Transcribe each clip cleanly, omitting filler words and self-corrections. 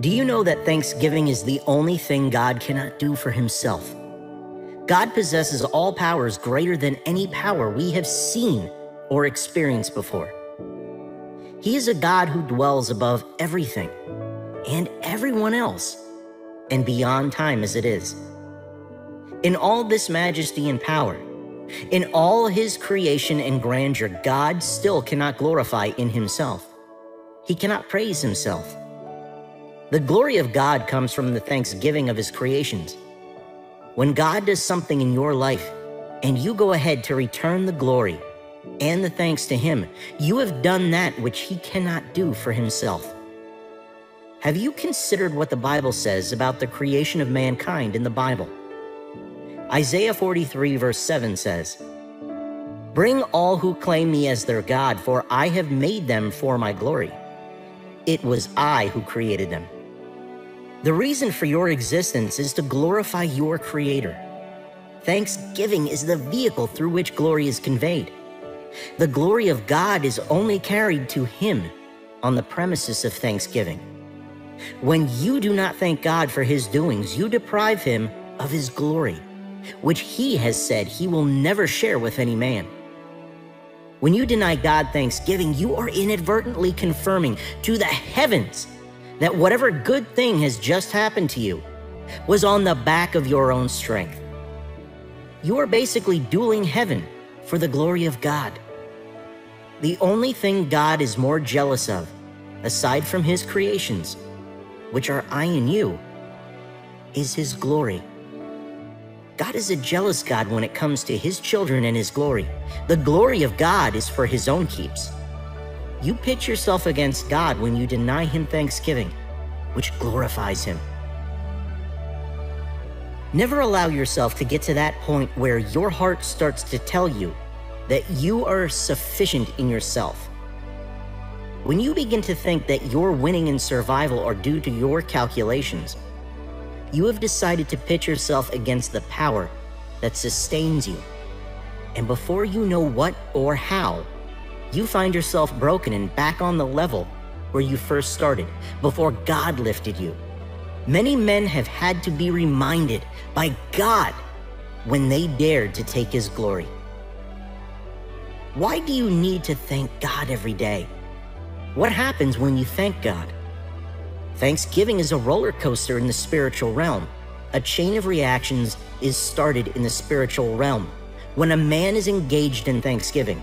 Do you know that thanksgiving is the only thing God cannot do for himself? God possesses all powers greater than any power we have seen or experienced before. He is a God who dwells above everything and everyone else and beyond time as it is. In all this majesty and power, in all his creation and grandeur, God still cannot glorify in himself. He cannot praise himself. The glory of God comes from the thanksgiving of his creations. When God does something in your life and you go ahead to return the glory and the thanks to him, you have done that which he cannot do for himself. Have you considered what the Bible says about the creation of mankind in the Bible? Isaiah 43 verse 7 says, "Bring all who claim me as their God, for I have made them for my glory. It was I who created them." The reason for your existence is to glorify your Creator. Thanksgiving is the vehicle through which glory is conveyed. The glory of God is only carried to him on the premises of thanksgiving. When you do not thank God for his doings, you deprive him of his glory, which he has said he will never share with any man. When you deny God thanksgiving, you are inadvertently confirming to the heavens that whatever good thing has just happened to you was on the back of your own strength. You are basically dueling heaven for the glory of God. The only thing God is more jealous of, aside from his creations, which are I and you, is his glory. God is a jealous God when it comes to his children and his glory. The glory of God is for his own keeps. You pit yourself against God when you deny him thanksgiving, which glorifies him. Never allow yourself to get to that point where your heart starts to tell you that you are sufficient in yourself. When you begin to think that your winning and survival are due to your calculations, you have decided to pit yourself against the power that sustains you. And before you know what or how, you find yourself broken and back on the level where you first started, before God lifted you. Many men have had to be reminded by God when they dared to take his glory. Why do you need to thank God every day? What happens when you thank God? Thanksgiving is a roller coaster in the spiritual realm. A chain of reactions is started in the spiritual realm when a man is engaged in thanksgiving.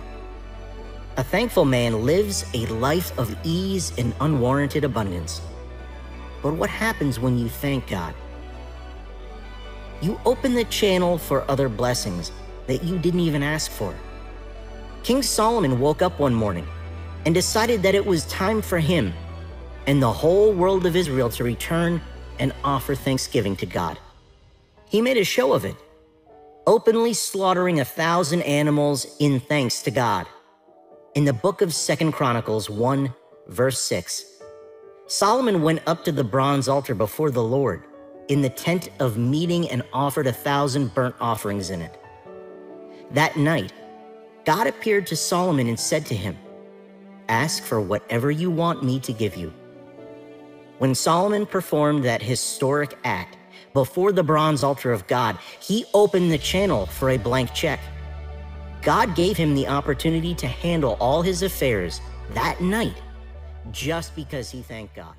A thankful man lives a life of ease and unwarranted abundance. But what happens when you thank God? You open the channel for other blessings that you didn't even ask for. King Solomon woke up one morning and decided that it was time for him and the whole world of Israel to return and offer thanksgiving to God. He made a show of it, openly slaughtering 1,000 animals in thanks to God. In the book of 2 Chronicles 1, verse 6, Solomon went up to the bronze altar before the Lord in the tent of meeting and offered 1,000 burnt offerings in it. That night, God appeared to Solomon and said to him, "Ask for whatever you want me to give you." When Solomon performed that historic act before the bronze altar of God, he opened the channel for a blank check. God gave him the opportunity to handle all his affairs that night just because he thanked God.